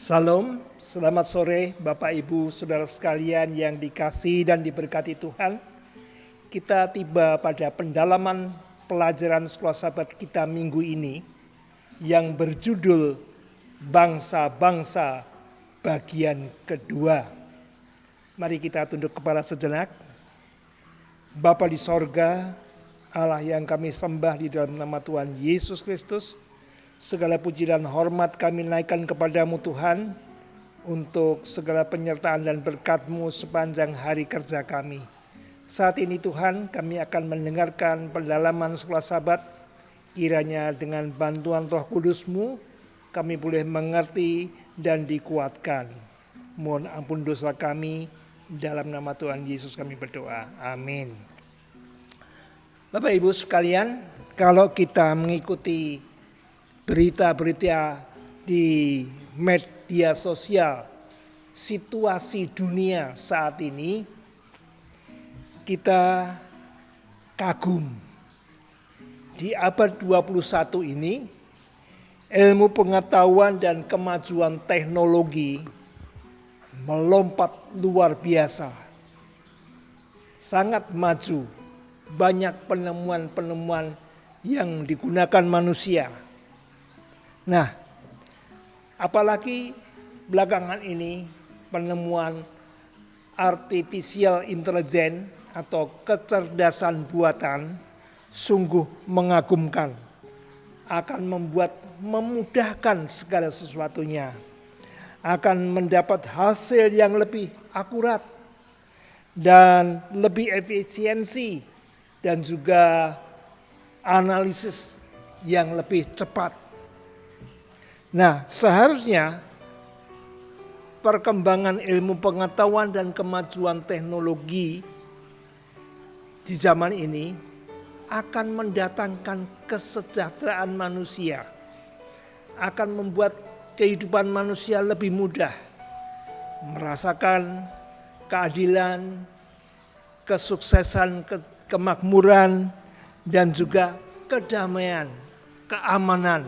Salam, selamat sore Bapak Ibu Saudara sekalian yang dikasihi dan diberkati Tuhan. Kita tiba pada pendalaman pelajaran sekolah sahabat kita minggu ini yang berjudul Bangsa-Bangsa bagian kedua. Mari kita tunduk kepala sejenak. Bapa di sorga, Allah yang kami sembah di dalam nama Tuhan Yesus Kristus, segala puji dan hormat kami naikkan kepadamu Tuhan untuk segala penyertaan dan berkat-Mu sepanjang hari kerja kami. Saat ini Tuhan kami akan mendengarkan pendalaman sekolah sahabat, kiranya dengan bantuan Roh Kudus-Mu kami boleh mengerti dan dikuatkan. Mohon ampun dosa kami, dalam nama Tuhan Yesus kami berdoa. Amin. Bapak Ibu sekalian, kalau kita mengikuti berita-berita di media sosial, situasi dunia saat ini, kita kagum. Di abad 21 ini, ilmu pengetahuan dan kemajuan teknologi melompat luar biasa. Sangat maju, banyak penemuan-penemuan yang digunakan manusia. Nah, apalagi belakangan ini penemuan artificial intelligence atau kecerdasan buatan sungguh mengagumkan. Akan memudahkan segala sesuatunya. Akan mendapat hasil yang lebih akurat dan lebih efisiensi dan juga analisis yang lebih cepat. Nah, seharusnya perkembangan ilmu pengetahuan dan kemajuan teknologi di zaman ini akan mendatangkan kesejahteraan manusia, akan membuat kehidupan manusia lebih mudah, merasakan keadilan, kesuksesan, kemakmuran, dan juga kedamaian, keamanan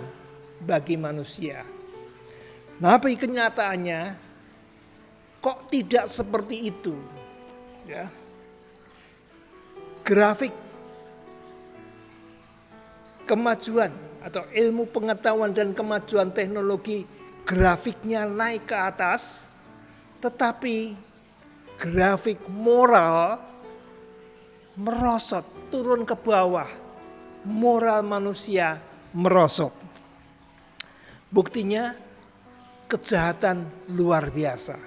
bagi manusia. Nah, tapi kenyataannya kok tidak seperti itu, ya. Grafik kemajuan atau ilmu pengetahuan dan kemajuan teknologi, grafiknya naik ke atas, tetapi grafik moral merosot, turun ke bawah. Moral manusia merosot. Buktinya kejahatan luar biasa.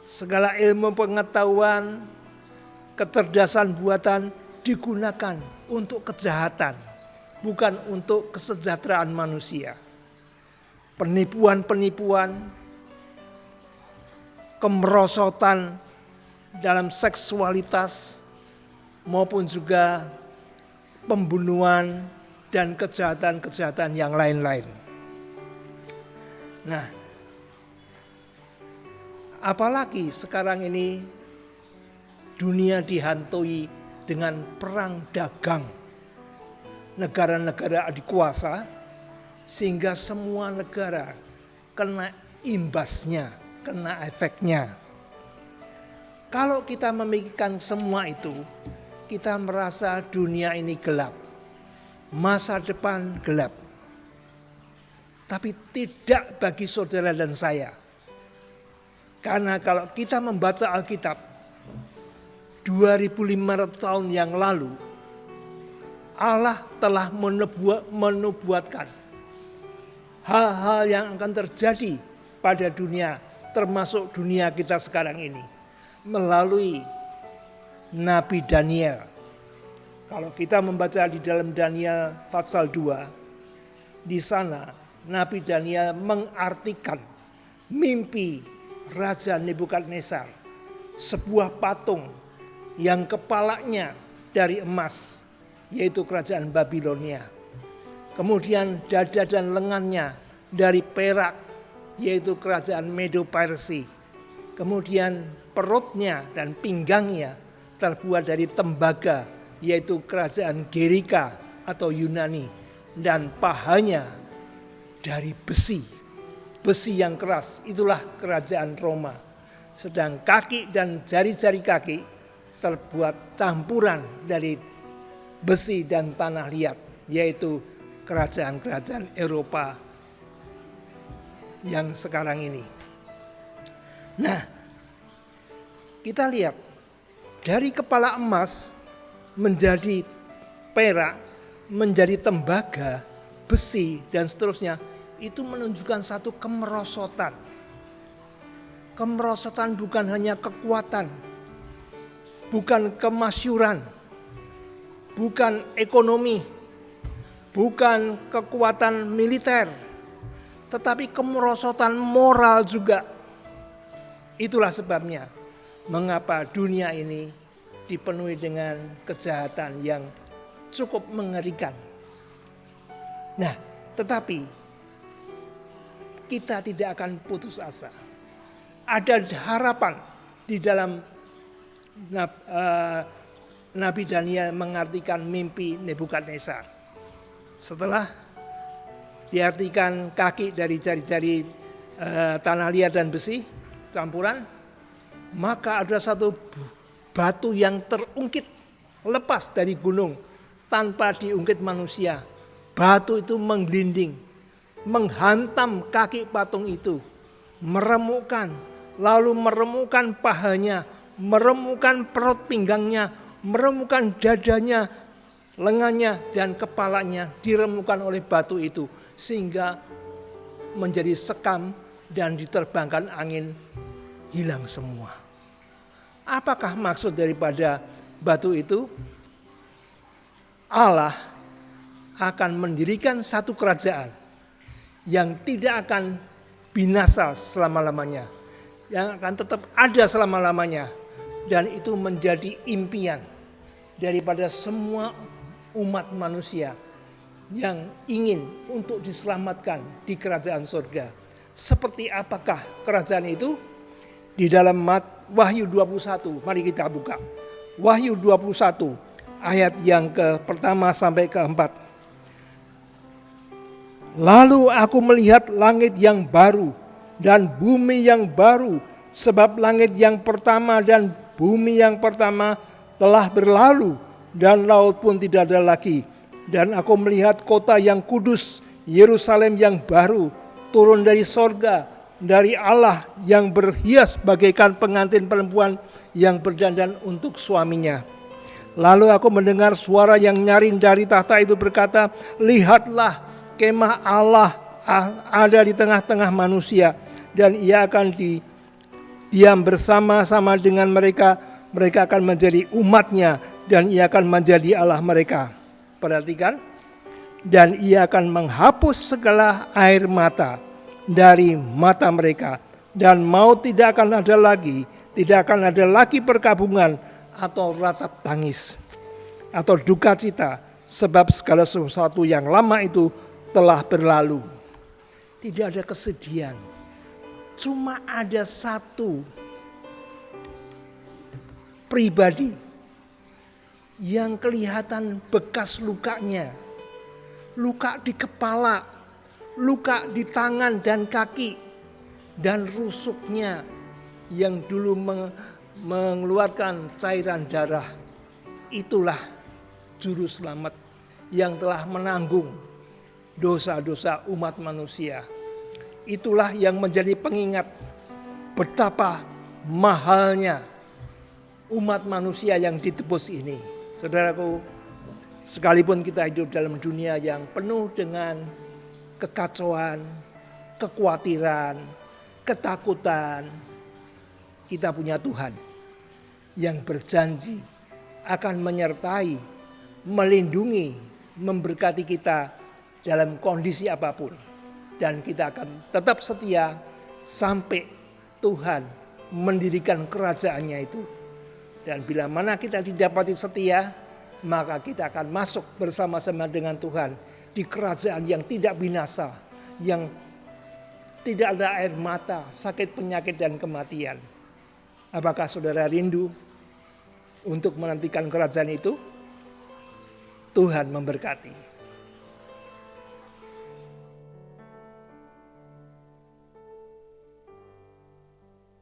Segala ilmu pengetahuan, kecerdasan buatan digunakan untuk kejahatan, bukan untuk kesejahteraan manusia. Penipuan-penipuan, kemerosotan dalam seksualitas maupun juga pembunuhan dan kejahatan-kejahatan yang lain-lain. Nah, apalagi sekarang ini dunia dihantui dengan perang dagang. Negara-negara adikuasa sehingga semua negara kena imbasnya, kena efeknya. Kalau kita memikirkan semua itu, kita merasa dunia ini gelap, masa depan gelap. Tapi tidak bagi saudara dan saya. Karena kalau kita membaca Alkitab 2500 tahun yang lalu, Allah telah menubuatkan hal-hal yang akan terjadi pada dunia, termasuk dunia kita sekarang ini, melalui Nabi Daniel. Kalau kita membaca di dalam Daniel pasal 2, di sana Nabi Daniel mengartikan mimpi Raja Nebukadnezar, sebuah patung yang kepalanya dari emas, yaitu kerajaan Babilonia. Kemudian dada dan lengannya dari perak, yaitu kerajaan Medo-Persia. Kemudian perutnya dan pinggangnya terbuat dari tembaga, yaitu kerajaan Gerika atau Yunani. Dan pahanya dari besi, besi yang keras, itulah kerajaan Roma. Sedang kaki dan jari-jari kaki terbuat campuran dari besi dan tanah liat, yaitu kerajaan-kerajaan Eropa yang sekarang ini. Nah, kita lihat dari kepala emas menjadi perak, menjadi tembaga, besi, dan seterusnya, itu menunjukkan satu kemerosotan. Kemerosotan bukan hanya kekuatan, bukan kemasyuran, bukan ekonomi, bukan kekuatan militer, tetapi kemerosotan moral juga. Itulah sebabnya mengapa dunia ini dipenuhi dengan kejahatan yang cukup mengerikan. Nah, tetapi kita tidak akan putus asa. Ada harapan di dalam Nabi Daniel mengartikan mimpi Nebukadnezar. Setelah diartikan kaki dari jari-jari tanah liat dan besi campuran, maka ada satu batu yang terungkit lepas dari gunung tanpa diungkit manusia. Batu itu menggelinding, menghantam kaki patung itu, meremukkan, lalu meremukkan pahanya, meremukkan perut pinggangnya, meremukkan dadanya, lengannya, dan kepalanya diremukkan oleh batu itu, sehingga menjadi sekam dan diterbangkan angin, hilang semua. Apakah maksud daripada batu itu? Allah akan mendirikan satu kerajaan yang tidak akan binasa selama-lamanya, yang akan tetap ada selama-lamanya, dan itu menjadi impian daripada semua umat manusia yang ingin untuk diselamatkan di kerajaan surga. Seperti apakah kerajaan itu? Di dalam Wahyu 21, mari kita buka. Wahyu 21 ayat yang pertama sampai keempat. Lalu aku melihat langit yang baru dan bumi yang baru, sebab langit yang pertama dan bumi yang pertama telah berlalu dan laut pun tidak ada lagi. Dan aku melihat kota yang kudus, Yerusalem yang baru, turun dari sorga, dari Allah yang berhias bagaikan pengantin perempuan yang berdandan untuk suaminya. Lalu aku mendengar suara yang nyaring dari tahta itu berkata, lihatlah, kemah Allah ada di tengah-tengah manusia, dan ia akan diam bersama-sama dengan mereka. Mereka akan menjadi umatnya, dan ia akan menjadi Allah mereka. Perhatikan, dan ia akan menghapus segala air mata dari mata mereka, dan maut tidak akan ada lagi, tidak akan ada lagi perkabungan atau ratap tangis atau duka cita, sebab segala sesuatu yang lama itu telah berlalu. Tidak ada kesedihan, cuma ada satu pribadi yang kelihatan bekas lukanya, luka di kepala, luka di tangan dan kaki, dan rusuknya yang dulu mengeluarkan cairan darah. Itulah juru selamat yang telah menanggung dosa-dosa umat manusia. Itulah yang menjadi pengingat betapa mahalnya umat manusia yang ditebus ini. Saudaraku, sekalipun kita hidup dalam dunia yang penuh dengan kekacauan, kekhawatiran, ketakutan, kita punya Tuhan yang berjanji akan menyertai, melindungi, memberkati kita dalam kondisi apapun. Dan kita akan tetap setia sampai Tuhan mendirikan kerajaannya itu. Dan bila mana kita didapati setia, maka kita akan masuk bersama-sama dengan Tuhan di kerajaan yang tidak binasa, yang tidak ada air mata, sakit, penyakit, dan kematian. Apakah saudara rindu untuk menantikan kerajaan itu? Tuhan memberkati.